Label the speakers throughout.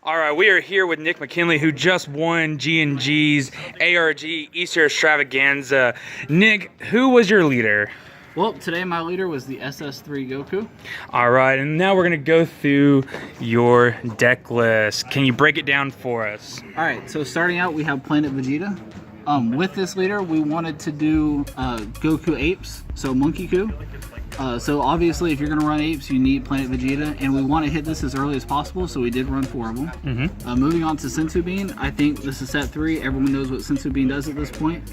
Speaker 1: All right, we are here with Nick McKinley, who just won G&G's ARG Eggstravaganza. Nick, who was your leader?
Speaker 2: Well, today my leader was the SS3 Goku.
Speaker 1: All right, and now we're going to go through your deck list. Can you break it down for us?
Speaker 2: All right, so starting out, we have Planet Vegeta. With this leader, we wanted to do Goku Apes, so Monkey Coup. So obviously, if you're going to run Apes, you need Planet Vegeta, and we want to hit this as early as possible, so we did run 4 of them. Moving on to Senzu Bean, I think this is set 3. Everyone knows what Senzu Bean does at this point.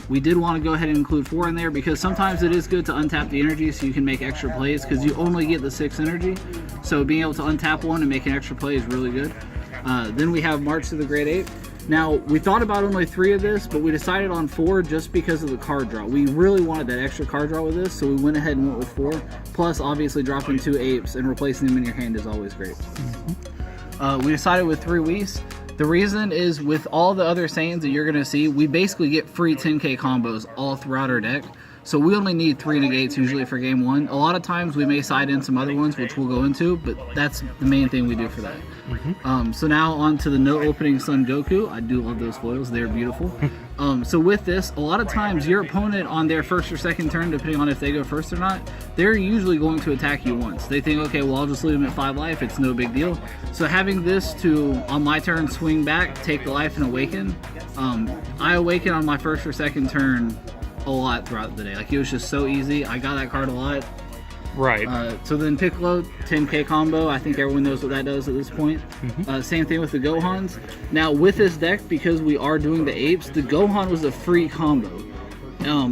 Speaker 2: We did want to go ahead and include 4 in there because sometimes it is good to untap the energy so you can make extra plays because you only get the 6 energy. So being able to untap one and make an extra play is really good. Then we have March to the Great Ape. Now, we thought about only 3 of this, but we decided on 4 just because of the card draw. We really wanted that extra card draw with this, so we went ahead and went with 4. Plus, obviously, dropping 2 Apes and replacing them in your hand is always great. We decided with 3 Whis. The reason is with all the other Saiyans that you're going to see, we basically get free 10k combos all throughout our deck. So we only need 3 negates usually for game 1. A lot of times we may side in some other ones, which we'll go into, but that's the main thing we do for that. So now on to the no opening Son Goku. I do love those foils, they're beautiful. So with this, a lot of times your opponent on their first or second turn, depending on if they go first or not, they're usually going to attack you once. They think, okay, well, I'll just leave them at 5 life, it's no big deal. So having this to, on my turn, swing back, take the life and awaken, I awaken on my first or second turn a lot throughout the day. Like, it was just so easy. I got that card a lot.
Speaker 1: Right.
Speaker 2: So then Piccolo, 10k combo. I think everyone knows what that does at this point. Same thing with the Gohans. Now with this deck, because we are doing the Apes, the Gohan was a free combo.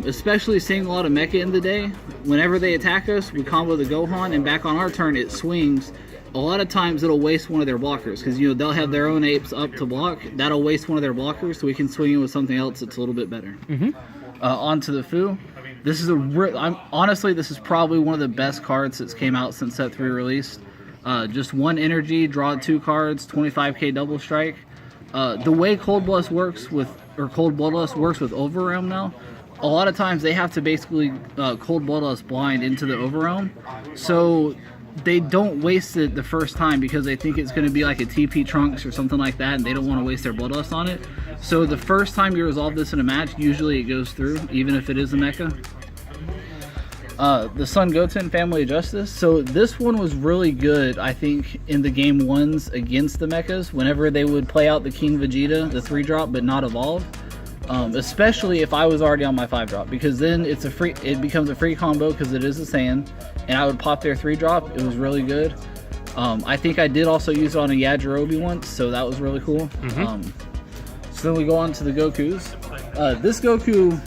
Speaker 2: Especially seeing a lot of mecha in the day, whenever they attack us, we combo the Gohan, and back on our turn it swings. A lot of times it'll waste one of their blockers, because you know they'll have their own Apes up to block. That'll waste one of their blockers, so we can swing in with something else that's a little bit better. On to the Fu. This is honestly, this is probably one of the best cards that's came out since set 3 released. Just 1 energy, draw 2 cards, 25k double strike. The way Cold Bloodlust works with Overrealm now, a lot of times they have to basically Cold Bloodlust blind into the Overrealm, so they don't waste it the first time because they think it's going to be like a TP Trunks or something like that, and they don't want to waste their Bloodlust on it. So the first time you resolve this in a match, usually it goes through, even if it is a mecha. The Son Goten Family of Justice. So this one was really good, I think, in the game 1s against the mechas, whenever they would play out the King Vegeta, the 3-drop, but not evolve. Especially if I was already on my 5-drop, because then it becomes a free combo because it is a Saiyan, and I would pop their 3-drop. It was really good. I think I did also use it on a Yajirobe once, so that was really cool. So then we go on to the Gokus. This Goku,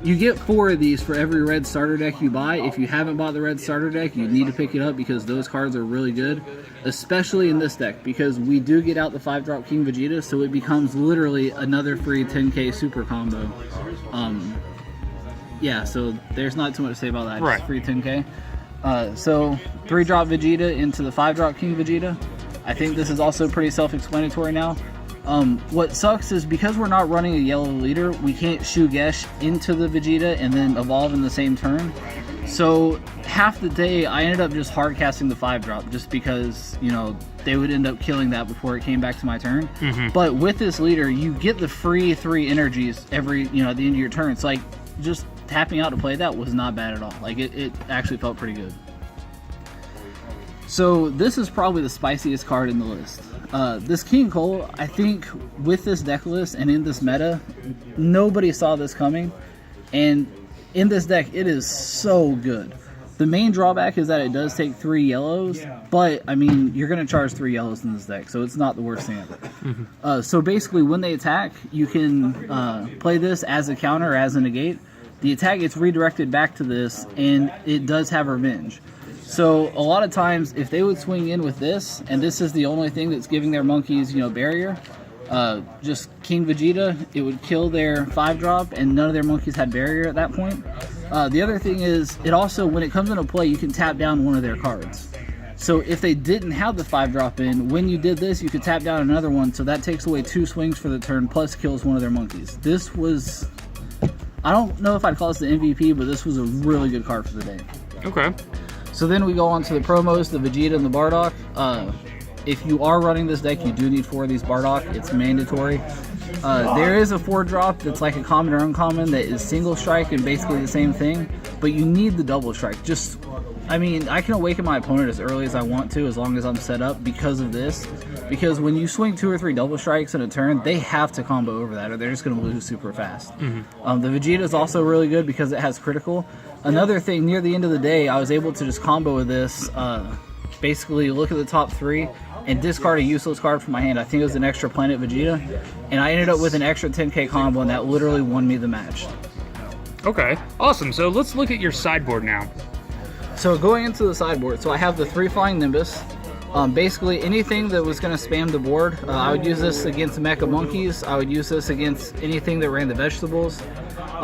Speaker 2: you get 4 of these for every red starter deck you buy. If you haven't bought the red starter deck, you need to pick it up because those cards are really good, especially in this deck, because we do get out the 5-drop King Vegeta, so it becomes literally another free 10k super combo. Yeah, so there's not too much to say about that. Right. Just free 10k. So 3-drop Vegeta into the 5-drop King Vegeta. I think this is also pretty self-explanatory now. What sucks is because we're not running a yellow leader, we can't Shugesh into the Vegeta and then evolve in the same turn. So half the day I ended up just hard casting the 5-drop just because, you know, they would end up killing that before it came back to my turn. But with this leader, you get the free 3 energies every, you know, at the end of your turn. It's like just tapping out to play that was not bad at all. Like it actually felt pretty good. So this is probably the spiciest card in the list. This King Cole, I think with this deck list and in this meta, nobody saw this coming. And in this deck, it is so good. The main drawback is that it does take 3 yellows, but I mean, you're going to charge 3 yellows in this deck, so it's not the worst thing ever. So basically, when they attack, you can play this as a counter or as a negate. The attack gets redirected back to this, and it does have revenge. So a lot of times, if they would swing in with this, and this is the only thing that's giving their monkeys, you know, barrier, just King Vegeta, it would kill their 5-drop, and none of their monkeys had barrier at that point. The other thing is, it also, when it comes into play, you can tap down one of their cards. So if they didn't have the 5-drop in, when you did this, you could tap down another one, so that takes away 2 swings for the turn, plus kills one of their monkeys. This was, I don't know if I'd call this the MVP, but this was a really good card for the day.
Speaker 1: Okay.
Speaker 2: So then we go on to the promos, the Vegeta and the Bardock. if you are running this deck, you do need 4 of these Bardock. It's mandatory. There is a 4-drop that's like a common or uncommon that is single strike and basically the same thing, but you need the double strike. I mean, I can awaken my opponent as early as I want to as long as I'm set up because of this. Because when you swing 2 or 3 double strikes in a turn, they have to combo over that or they're just going to lose super fast. The Vegeta is also really good because it has critical. Another thing, near the end of the day, I was able to just combo with this, basically look at the top 3 and discard a useless card from my hand. I think it was an extra Planet Vegeta, and I ended up with an extra 10k combo, and that literally won me the match.
Speaker 1: Okay, awesome. So let's look at your sideboard now.
Speaker 2: So going into the sideboard, so I have the 3 Flying Nimbus. Basically anything that was going to spam the board, I would use this against Mecha Monkeys. I would use this against anything that ran the vegetables.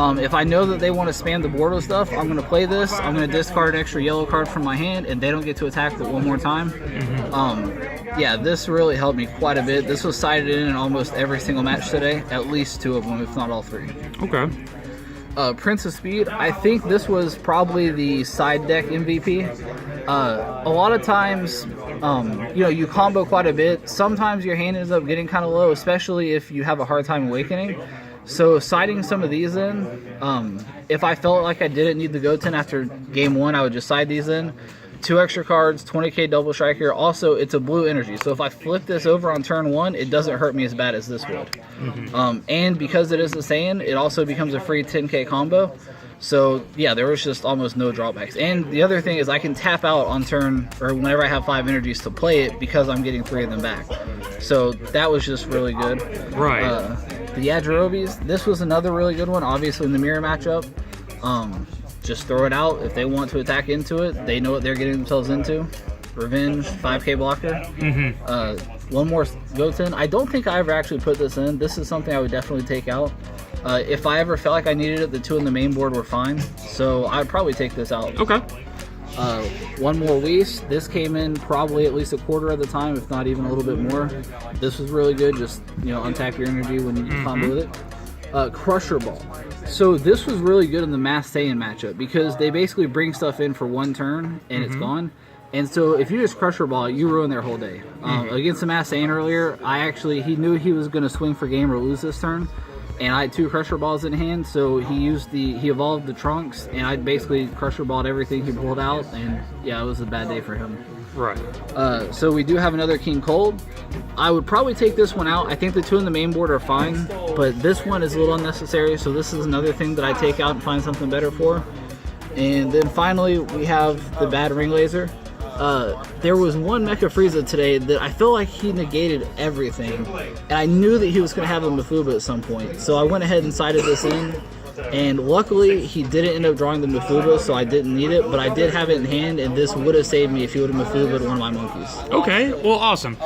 Speaker 2: If I know that they want to spam the board with stuff, I'm going to play this. I'm going to discard an extra yellow card from my hand, and they don't get to attack it one more time. Yeah, this really helped me quite a bit. This was sided in almost every single match today, at least 2 of them, if not all 3.
Speaker 1: Okay.
Speaker 2: Prince of Speed, I think this was probably the side deck MVP. A lot of times, you know, you combo quite a bit. Sometimes your hand ends up getting kind of low, especially if you have a hard time awakening. So siding some of these in, if I felt like I didn't need the Goten after game 1, I would just side these in. 2 extra cards, 20k double striker. Also, it's a blue energy, so if I flip this over on turn 1, it doesn't hurt me as bad as this would. And because it is the Saiyan, it also becomes a free 10k combo. So yeah, there was just almost no drawbacks. And the other thing is I can tap out on turn, or whenever I have 5 energies to play it, because I'm getting 3 of them back. So that was just really good.
Speaker 1: Right.
Speaker 2: The Yajirobe's, this was another really good one, obviously in the mirror matchup. Just throw it out. If they want to attack into it, they know what they're getting themselves into. Revenge, 5k blocker. One more Goten. I don't think I ever actually put this in. This is something I would definitely take out. If I ever felt like I needed it, the 2 in the main board were fine. So I'd probably take this out.
Speaker 1: Okay.
Speaker 2: One more Whis. This came in probably at least a quarter of the time, if not even a little bit more. This was really good. Just, you know, untap your energy when you combo with it. Crusher Ball. So this was really good in the Mass Saiyan matchup because they basically bring stuff in for 1 turn and it's gone. And so if you just Crusher Ball, you ruin their whole day. Against the Mass Saiyan earlier, he knew he was going to swing for game or lose this turn. And I had 2 Crusher Balls in hand, so he evolved the Trunks, and I basically Crusher Balled everything he pulled out, and yeah, it was a bad day for him.
Speaker 1: Right.
Speaker 2: So we do have another King Cold. I would probably take this one out. I think the 2 in the main board are fine, but this one is a little unnecessary, so this is another thing that I take out and find something better for. And then finally, we have the Bad Ring Laser. There was one Mecha Frieza today that I feel like he negated everything, and I knew that he was going to have a Mafuba at some point, so I went ahead and sided this in. And luckily, he didn't end up drawing the Mafuba, so I didn't need it, but I did have it in hand, and this would have saved me if he would have Mafuba'd one of my monkeys.
Speaker 1: Okay, well, awesome.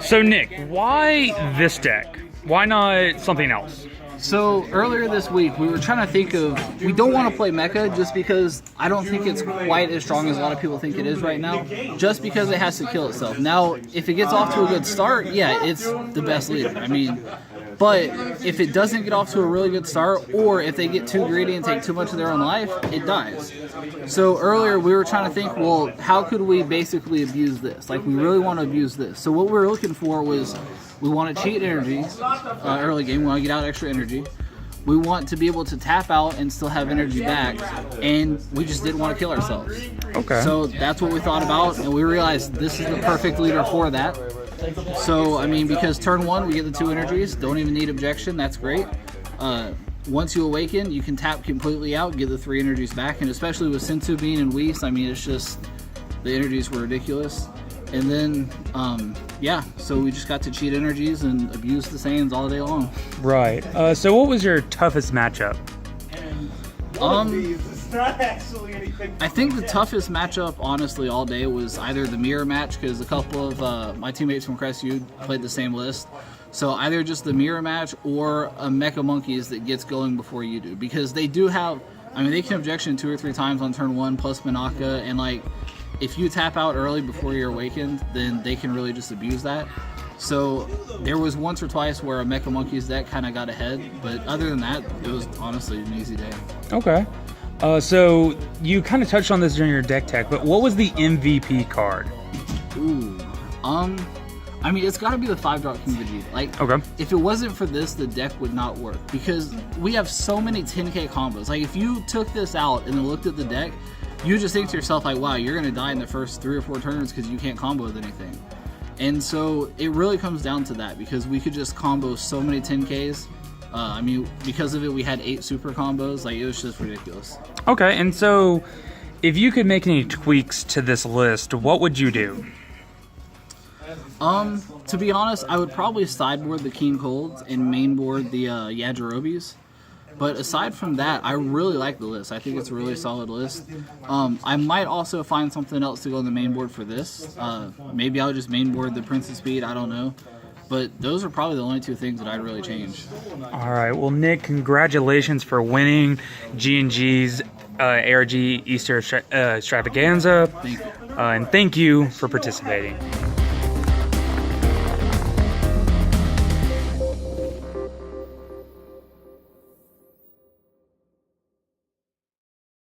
Speaker 1: So, Nick, why this deck? Why not something else?
Speaker 2: So, earlier this week, we were trying to think of, we don't want to play Mecha just because I don't think it's quite as strong as a lot of people think it is right now, just because it has to kill itself. Now, if it gets off to a good start, yeah, it's the best leader. I mean, but if it doesn't get off to a really good start, or if they get too greedy and take too much of their own life, it dies. So earlier we were trying to think, well, how could we basically abuse this? Like, we really want to abuse this. So what we were looking for was, we want to cheat energy early game. We want to get out extra energy. We want to be able to tap out and still have energy back, and we just didn't want to kill ourselves. Okay. So that's what we thought about, and we realized this is the perfect leader for that. So, I mean, because turn 1, we get the 2 energies, don't even need objection, that's great. Once you awaken, you can tap completely out, get the 3 energies back, and especially with Senzu Bean and Whis, I mean, it's just, the energies were ridiculous. And then, yeah, so we just got to cheat energies and abuse the Saiyans all day long.
Speaker 1: Right. So what was your toughest matchup?
Speaker 2: I think the toughest matchup, honestly, all day was either the mirror match, because a couple of my teammates from Crestview played the same list. So either just the mirror match or a Mecha Monkeys that gets going before you do. Because they do have, I mean, they can objection 2 or 3 times on turn 1 plus Manaka, and like, if you tap out early before you're awakened, then they can really just abuse that. So there was once or twice where a Mecha Monkeys deck kind of got ahead, but other than that, it was honestly an easy day.
Speaker 1: Okay. So you kind of touched on this during your deck tech, but what was the MVP card?
Speaker 2: Ooh, I mean, it's got to be the 5-drop King Vegeta. Like,
Speaker 1: Okay.
Speaker 2: if it wasn't for this, the deck would not work because we have so many 10k combos. Like, if you took this out and then looked at the deck, you just think to yourself, like, wow, you're going to die in the first 3 or 4 turns because you can't combo with anything. And so it really comes down to that because we could just combo so many 10ks. I mean, because of it, we had 8 super combos. Like, it was just ridiculous.
Speaker 1: Okay, and so if you could make any tweaks to this list, what would you do?
Speaker 2: To be honest, I would probably sideboard the King Colds and mainboard the Yajirobis. But aside from that, I really like the list. I think it's a really solid list. I might also find something else to go on the main board for this. Maybe I'll just mainboard the Prince of Speed, I don't know. But those are probably the only 2 things that I'd really change.
Speaker 1: All right, well, Nick, congratulations for winning G&G's ARG Easter Extravaganza.
Speaker 2: Thank you.
Speaker 1: And thank you for participating.